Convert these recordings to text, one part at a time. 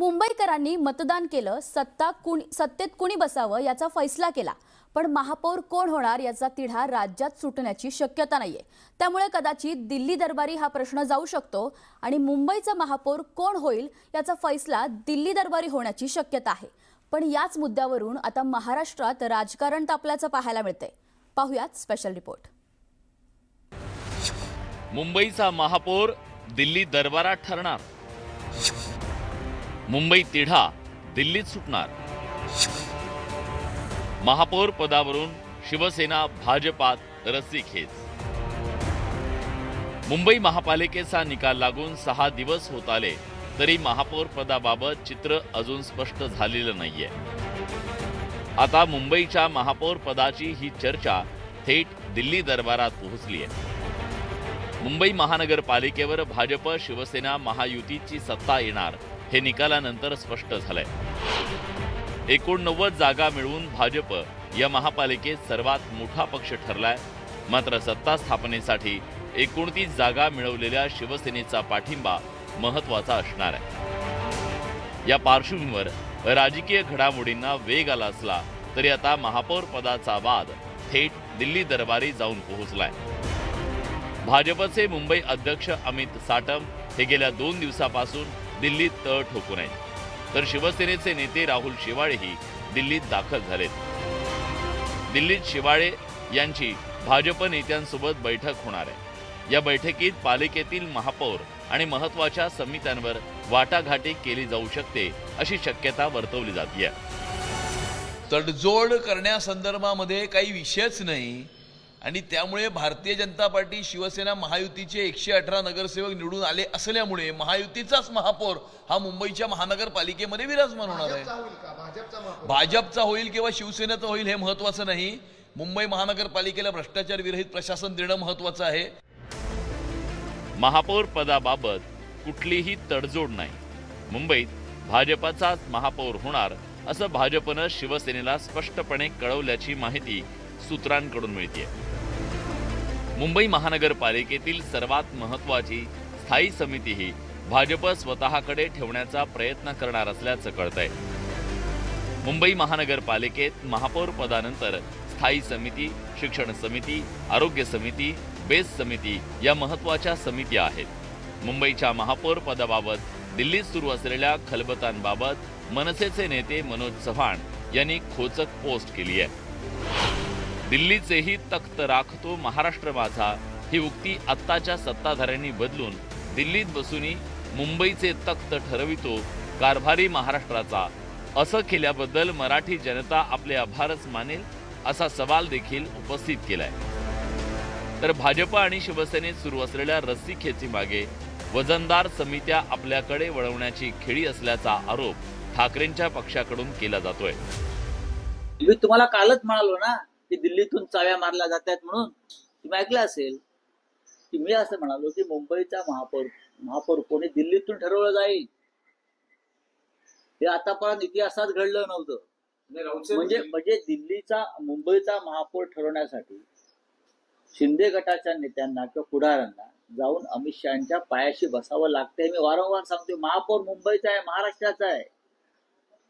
मुंबईकरांनी मतदान केलं, सत्तेत कुणी बसावं याचा फैसला केला, पण महापौर कोण होणार याचा तिढा राज्यात सुटण्याची शक्यता नाहीये। त्यामुळे कदाचित दिल्ली दरबारी हा प्रश्न जाऊ शकतो आणि मुंबईचा महापौर कोण होईल याचा फैसला दिल्ली दरबारी होण्याची शक्यता आहे। पण याच मुद्द्यावरून आता महाराष्ट्रात राजकारण तापल्याचं पाहायला मिळतंय। पाहूयात स्पेशल रिपोर्ट। मुंबईचा महापौर दिल्ली दरबारात ठरणार, मुंबई तिढा दिल्लीत सुटणार। महापौर पदावरून शिवसेना भाजपात रस्सीखेच। मुंबई महापालिकेचा निकाल लागून 6 दिवस होत आले तरी महापौर पदाबाबत चित्र अजून स्पष्ट झालेलं नाहीये। आता मुंबईच्या महापौर पदाची ही चर्चा थेट दिल्ली दरबारात पोहोचली आहे। मुंबई महानगरपालिकेवर भाजप शिवसेना महायुतीची सत्ता येणार हे निकालानंतर स्पष्ट झालंय। 89 जागा मिळवून भाजप या महापालिकेत सर्वात मोठा पक्ष ठरलाय। मात्र सत्ता स्थापनेसाठी 29 जागा मिळवलेल्या शिवसेनेचा पाठिंबा महत्त्वाचा असणार आहे। या पार्श्वभूमीवर राजकीय घडामोडींना वेग आला असला तरी आता महापौर पदाचा वाद थेट दिल्ली दरबारी जाऊन पोहोचलाय। भाजपचे मुंबई अध्यक्ष अमित साटम हे गेल्या 2 दिवसापासून दिल्लीत तळ ठोकून आहेत, तर शिवसेनेचे नेते राहुल शेवाळेही दिल्लीत दाखल झालेत। दिल्लीत शेवाळे यांची भाजप नेत्यांसोबत बैठक होणार आहे। या बैठकीत पालिकेतील महापौर आणि महत्त्वाच्या समित्यांवर वाटाघाटी केली जाऊ शकते अशी शक्यता वर्तवली जाते। तडजोड करण्यासंदर्भामध्ये काही विषयच नाही आणि त्यामुळे भारतीय जनता पार्टी शिवसेना महायुतीचे 118 नगरसेवक निवडून आले असल्यामुळे महायुतीचाच महापौर हा मुंबईच्या महानगरपालिकेमध्ये विराजमान होणार आहे। भाजपचा होईल किंवा शिवसेनेचा होईल हे महत्त्वाचं नाही। मुंबई महानगरपालिकेला भ्रष्टाचार विरहित प्रशासन देणं महत्त्वाचं आहे। महापौर पदाबाबत कुठलीही तडजोड नाही। मुंबईत भाजपचाच महापौर होणार असं भाजपनं शिवसेनेला स्पष्टपणे कळवल्याची माहिती सूत्रांकडून मिळते। मुंबई महानगरपालिकेतील सर्वात महत्त्वाची स्थायी समितीही भाजप स्वतःकडे ठेवण्याचा प्रयत्न करणार असल्याचं कळतंय। मुंबई महानगरपालिकेत महापौर पदानंतर स्थायी समिती, शिक्षण समिती, आरोग्य समिती, बेस समिती या महत्त्वाच्या समिती आहेत। मुंबईच्या महापौर पदाबाबत दिल्लीत सुरू असलेल्या खलबतांबाबत मनसेचे नेते मनोज चव्हाण यांनी खोचक पोस्ट केली आहे। दिल्लीचेही तख्त राखतो महाराष्ट्र माझा ही उक्ती आत्ताच्या सत्ताधाऱ्यांनी बदलून दिल्लीत बसूनही मुंबईचे तख्त ठरवितो कारभारी महाराष्ट्राचा असं केल्याबद्दल मराठी जनता आपले आभारच मानेल असा सवाल देखील उपस्थित केलाय। तर भाजप आणि शिवसेनेत सुरू असलेल्या रस्सीखेची मागे वजनदार समित्या आपल्याकडे वळवण्याची खेळी असल्याचा आरोप ठाकरेंच्या पक्षाकडून केला जातोय। मी तुम्हाला कालच म्हणालो ना की दिल्लीतून चाव्या मारल्या जातात म्हणून। तुम्ही ऐकलं असेल की मी असं म्हणालो की मुंबईचा महापौर कोणी दिल्लीतून ठरवलं जाईल हे आतापर्यंत इतिहासात घडलं नव्हतं। म्हणजे दिल्लीचा मुंबईचा महापौर ठरवण्यासाठी शिंदे गटाच्या नेत्यांना किंवा पुढाऱ्यांना जाऊन अमित शहाच्या पायाशी बसावं लागतंय। मी वारंवार सांगतोय महापौर मुंबईचा आहे, महाराष्ट्राचा आहे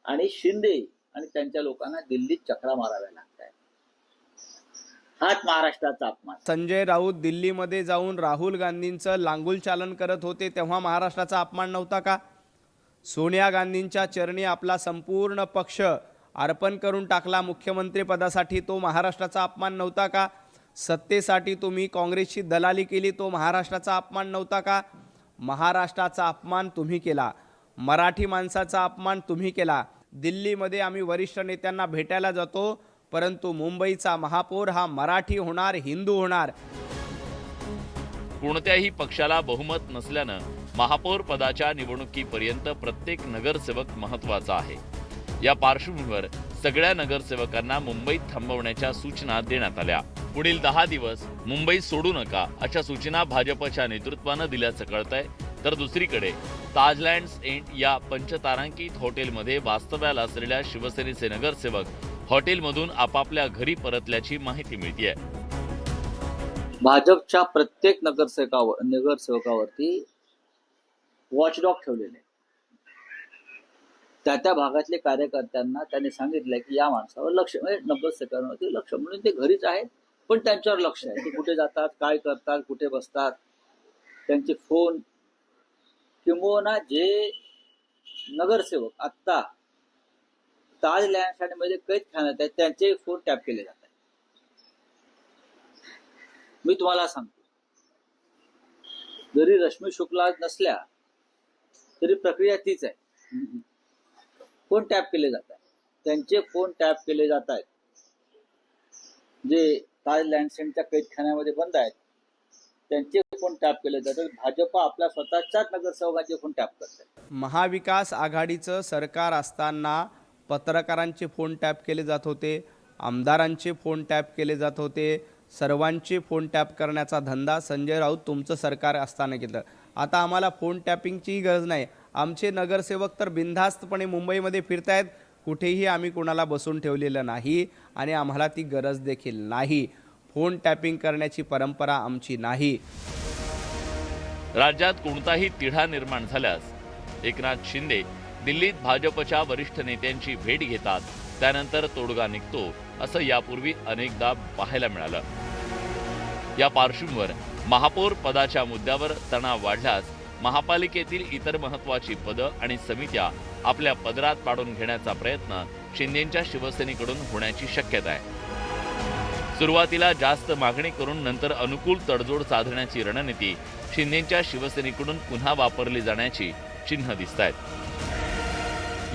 आणि शिंदे आणि त्यांच्या लोकांना दिल्लीत चक्रा माराव्या लागतात। हाच महाराष्ट्राचा अपमान। संजय राऊत दिल्लीमध्ये जाऊन राहुल गांधींचं लांगुल चालन करत होते तेव्हा महाराष्ट्राचा अपमान नव्हता का? सोनिया गांधींच्या चरणी आपला संपूर्ण पक्ष अर्पण करून टाकला मुख्यमंत्री पदासाठी, तो महाराष्ट्राचा अपमान नव्हता का? सत्तेसाठी तुम्ही काँग्रेसची दलाली केली, तो महाराष्ट्राचा अपमान नव्हता का? महाराष्ट्राचा अपमान तुम्ही केला, मराठी माणसाचा अपमान तुम्ही केला। दिल्लीमध्ये आम्ही वरिष्ठ नेत्यांना भेटायला जातो, परंतु मुंबईचा महापौर हा मराठी होणार, हिंदू होणार। कोणत्याही पक्षाला बहुमत नसल्यानं महापौर पदाच्या निवडणुकीपर्यंत प्रत्येक नगरसेवक महत्त्वाचा आहे। या पार्श्वभूमीवर सगळ्या नगरसेवकांना मुंबईत थांबवण्याच्या सूचना देण्यात आल्या। पुढील 10 दिवस मुंबई सोडू नका अशा सूचना भाजपच्या नेतृत्वानं दिल्याचं कळतंय। तर दुसरीकडे ताजलँड्स एंड या पंचतारांकित हॉटेलमध्ये वास्तव्याला असलेल्या शिवसेनेचे नगरसेवक हॉटेलमधून आपापल्या घरी परतल्याची माहिती मिळतेय। भाजपच्या प्रत्येक नगरसेवकावरती वॉचडॉग ठेवलेले, त्या भागातले कार्यकर्त्यांना त्यांनी सांगितलंय की या माणसावर लक्ष, म्हणजे 90 सेकंदावरती लक्ष, म्हणून ते घरीच आहेत पण त्यांच्यावर लक्ष आहे. ते कुठे जातात, काय करतात, कुठे बसतात, त्यांचे फोन, किंबहुना जे नगरसेवक आत्ता ताज न्यायालयामध्ये कैदखान्यात आहेत त्यांचे फोन टॅप केले जात आहेत. मी तुम्हाला सांगतो, जरी रश्मी शुक्ला नसल्या तरी प्रक्रिया तीच आहे. फोन टॅप केले जात आहेत, त्यांचे फोन टॅप केले जात आहेत. जे ताज लँडसेंटच्या कैदखान्यामध्ये बंद आहेत त्यांचे फोन टॅप केले जातात. भाजप आपल्या स्वतःच्याच नगरसेवकांचे फोन टॅप करते. महाविकास आघाडीचं सरकार असताना पत्रकारांचे फोन टॅप केले जात होते, आमदारांचे फोन टॅप केले जात होते, सर्वांचे फोन टॅप करण्याचा धंदा संजय राऊत तुमचं सरकार असताना केलं. आता आम्हाला फोन टॅपिंगचीही गरज नाही. आमचे नगरसेवक तर बिनधास्तपणे मुंबईमध्ये फिरतायत, कुठेही आम्ही कोणाला बसून ठेवलेलं नाही आणि आम्हाला ती गरज देखील नाही. फोन टॅपिंग करण्याची परंपरा आमची नाही. राज्यात कोणताही तिढा निर्माण झाल्यास एकनाथ शिंदे दिल्लीत भाजपच्या वरिष्ठ नेत्यांची भेट घेतात, त्यानंतर तोडगा निघतो, असं यापूर्वी अनेकदा पाहायला मिळालं. या पार्श्वभूमीवर महापौर पदाच्या मुद्द्यावर तणाव वाढल्यास महापालिकेतील इतर महत्त्वाची पदं आणि समित्या आपल्या पदरात पाडून घेण्याचा प्रयत्न शिंदेंच्या शिवसेनेकडून होण्याची शक्यता आहे. सुरुवातीला जास्त मागणी करून नंतर अनुकूल तडजोड साधण्याची रणनीती शिंदेंच्या शिवसेनेकडून पुन्हा वापरली जाण्याची चिन्ह दिसतायत.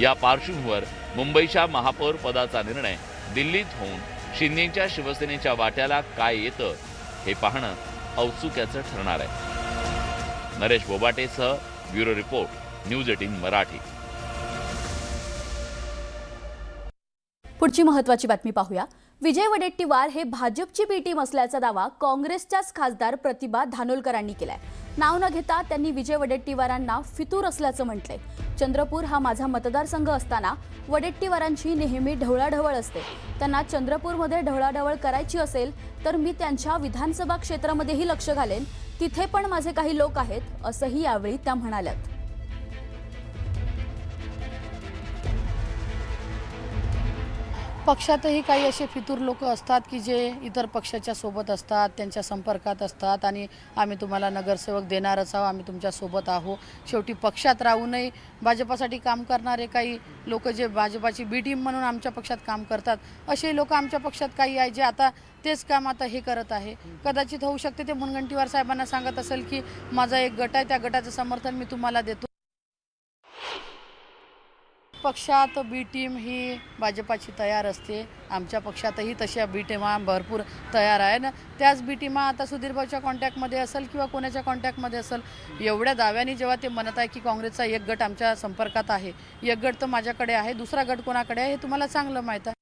या पार्श्वभूमीवर मुंबईच्या महापौर पदाचा निर्णय दिल्लीत होऊन शिंदेंच्या शिवसेनेच्या वाट्याला काय येतं हे पाहणं औत्सुक्याचं ठरणार आहे. नरेश बोबाटेसह ब्युरो रिपोर्ट, न्यूज 18 मराठी. पुढची महत्त्वाची बातमी पाहूया. विजय वडेट्टीवार हे भाजपची बी टीम असल्याचा दावा काँग्रेसच्याच खासदार प्रतिभा धानोलकरांनी केलाय. नाव न घेता त्यांनी विजय वडेट्टीवारांना फितूर असल्याचं म्हटलंय. चंद्रपूर हा माझा मतदारसंघ असताना वडेट्टीवारांची नेहमी ढवळाढवळ असते. त्यांना चंद्रपूरमध्ये ढवळाढवळ करायची असेल तर मी त्यांच्या विधानसभा क्षेत्रामध्येही लक्ष घालेन, तिथे पण माझे काही लोक आहेत, असंही यावेळी त्या म्हणाल्यात. पक्षातही काही असे फितूर लोक असतात की जे इतर पक्षाच्या सोबत असतात, त्यांच्या संपर्कात असतात आणि आम्ही तुम्हाला नगरसेवक देणारच आहोत, आम्ही तुमच्या सोबत आहोत. शेवटी पक्षात राहूनही भाजपासाठी काम करणारे काही लोक जे भाजपाची बी टीम म्हणून आमच्या पक्षात काम करतात, असे लोक आमच्या पक्षात काही आहे जे आता तेच काम आता हे करत आहे. कदाचित होऊ शकते ते मुनगंटीवार साहेबांना सांगत असेल की माझा एक गट आहे, त्या गटाचं समर्थन मी तुम्हाला देतो. पक्षात बी टीम ही भाजपाची तयार असते. आमच्या पक्षातही तशा बी टीमा भरपूर तयार आहे ना. त्याच बी टीमा आता सुधीरभाऊच्या कॉन्टॅक्टमध्ये असेल किंवा कोणाच्या कॉन्टॅक्टमध्ये असेल. एवढ्या दाव्याने जेव्हा ते म्हणत आहे की काँग्रेसचा एक गट आमच्या संपर्कात आहे, एक गट तर माझ्याकडे आहे, दुसरा गट कोणाकडे आहे हे तुम्हाला चांगलं माहीत आहे.